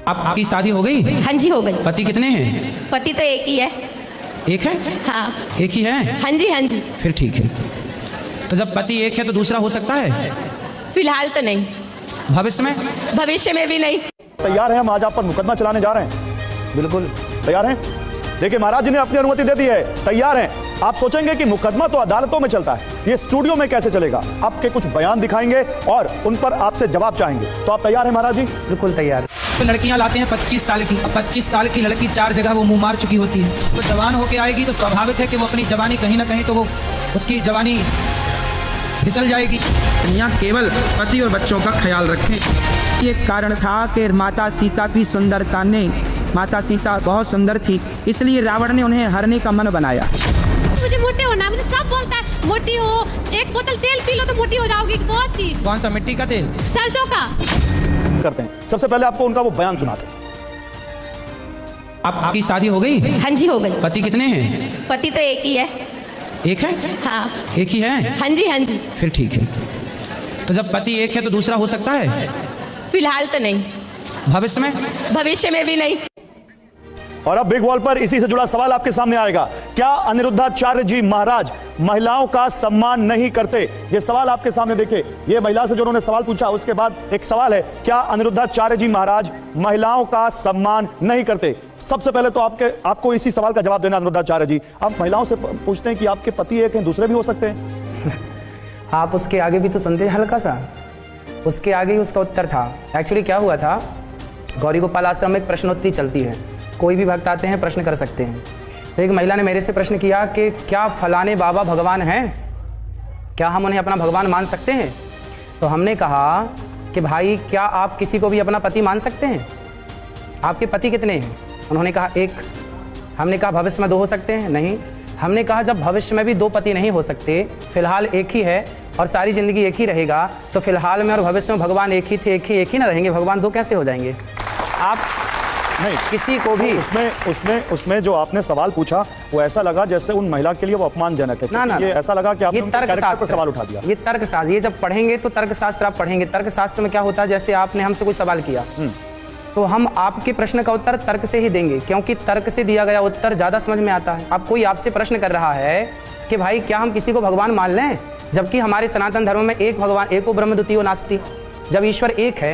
आपकी शादी हो गई? हाँ जी हो गई। पति कितने हैं? पति तो एक ही है। एक है? हाँ। एक ही है? हाँ जी हाँ जी। फिर ठीक है। तो जब पति एक है तो दूसरा हो सकता है? फिलहाल तो नहीं। भविष्य में? भविष्य में भी नहीं। तैयार हैं हम आज आप पर मुकदमा चलाने जा रहे हैं? बिल्कुल तैयार हैं। देखिए महाराज जी ने अपनी अनुमति दे दी है, तैयार हैं। आप सोचेंगे कि मुकदमा तो अदालतों में चलता है, ये स्टूडियो में कैसे चलेगा? आपके कुछ बयान दिखाएंगे और उन पर आपसे जवाब चाहेंगे। तो आप तैयार हैं महाराज जी? बिल्कुल तैयार। तो लड़कियां लाते हैं 25 साल की, 25 साल की लड़की 4 जगह वो मुंह मार चुकी होती है, तो जवान होके आएगी तो स्वाभाविक है कि वो अपनी जवानी कहीं ना कहीं तो वो उसकी जवानी फिसल जाएगी। यहाँ केवल पति और बच्चों का ख्याल रखें। ये कारण था कि माता सीता की सुंदरता ने, माता सीता बहुत सुंदर थी, इसलिए रावण ने उन्हें हरने का मन बनाया। मुझे मोटे होना है, मुझे सब बोलता है मोटी हो, एक बोतल तेल पी लो तो मोटी हो जाओगी। बहुत चीज। कौन सा? मिट्टी का तेल? सरसों का। करते हैं। सबसे पहले आपको उनका वो बयान सुनाते हैं। आपकी शादी हो गई? हाँ जी हो गई। पति कितने हैं? पति तो एक ही है। एक है? हाँ। एक ही है? हाँ जी हाँ जी। फिर ठीक है। तो जब पति एक है तो दूसरा हो सकता है? फिलहाल तो नहीं। भविष्य में? भविष्य में भी नहीं। और अब बिग वॉल पर इसी से जुड़ा सवाल आपके सामने आएगा। क्या अनिरुद्धाचार्य जी महाराज महिलाओं का सम्मान नहीं करते? ये सवाल आपके सामने देखिए। ये महिला से जो उन्होंने सवाल पूछा, उसके बाद एक सवाल है, क्या अनिरुद्धाचार्य जी महाराज महिलाओं का सम्मान नहीं करते? सबसे पहले तो आपको इसी सवाल का जवाब देना। अनिरुद्धाचार्य जी, आप महिलाओं से पूछते हैं कि आपके पति एक हैं, दूसरे भी हो सकते हैं? आप उसके आगे भी तो सुनते हैं हल्का सा, उसके आगे ही उसका उत्तर था। एक्चुअली क्या हुआ था, गौरी गोपाल आश्रम में एक प्रश्नोत्तरी चलती है, कोई भी भक्त आते हैं प्रश्न कर सकते हैं। तो एक महिला ने मेरे से प्रश्न किया कि क्या फलाने बाबा भगवान हैं, क्या हम उन्हें अपना भगवान मान सकते हैं? तो हमने कहा कि भाई क्या आप किसी को भी अपना पति मान सकते हैं? आपके पति कितने हैं? उन्होंने कहा एक। हमने कहा भविष्य में 2 हो सकते हैं? नहीं। हमने कहा जब भविष्य में भी 2 पति नहीं हो सकते, फिलहाल एक ही है और सारी जिंदगी एक ही रहेगा, तो फिलहाल में और भविष्य में भगवान एक ही थे, एक ही ना रहेंगे, भगवान 2 कैसे हो जाएंगे? आप नहीं, किसी को भी उसमें जो आपने सवाल पूछा वो ऐसा लगा जैसे उन महिला के लिए वो अपमानजनक है। ना, ये ऐसा लगा कि आपने ये उनके कैरेक्टर पर तर्कशास्त्र सवाल उठा दिया। ये तर्कशास्त्र, ये जब पढ़ेंगे तो तर्कशास्त्र आप पढ़ेंगे। तर्कशास्त्र में क्या होता है, जैसे आपने हमसे कोई सवाल किया तो हम आपके प्रश्न का उत्तर तर्क से ही देंगे, क्योंकि तर्क से दिया गया उत्तर ज्यादा समझ में आता है। अब कोई आपसे प्रश्न कर रहा है कि भाई क्या हम किसी को भगवान मान लें, जबकि हमारे सनातन धर्म में एक भगवान, एको ब्रह्म द्वितीयो नास्ति। जब ईश्वर एक है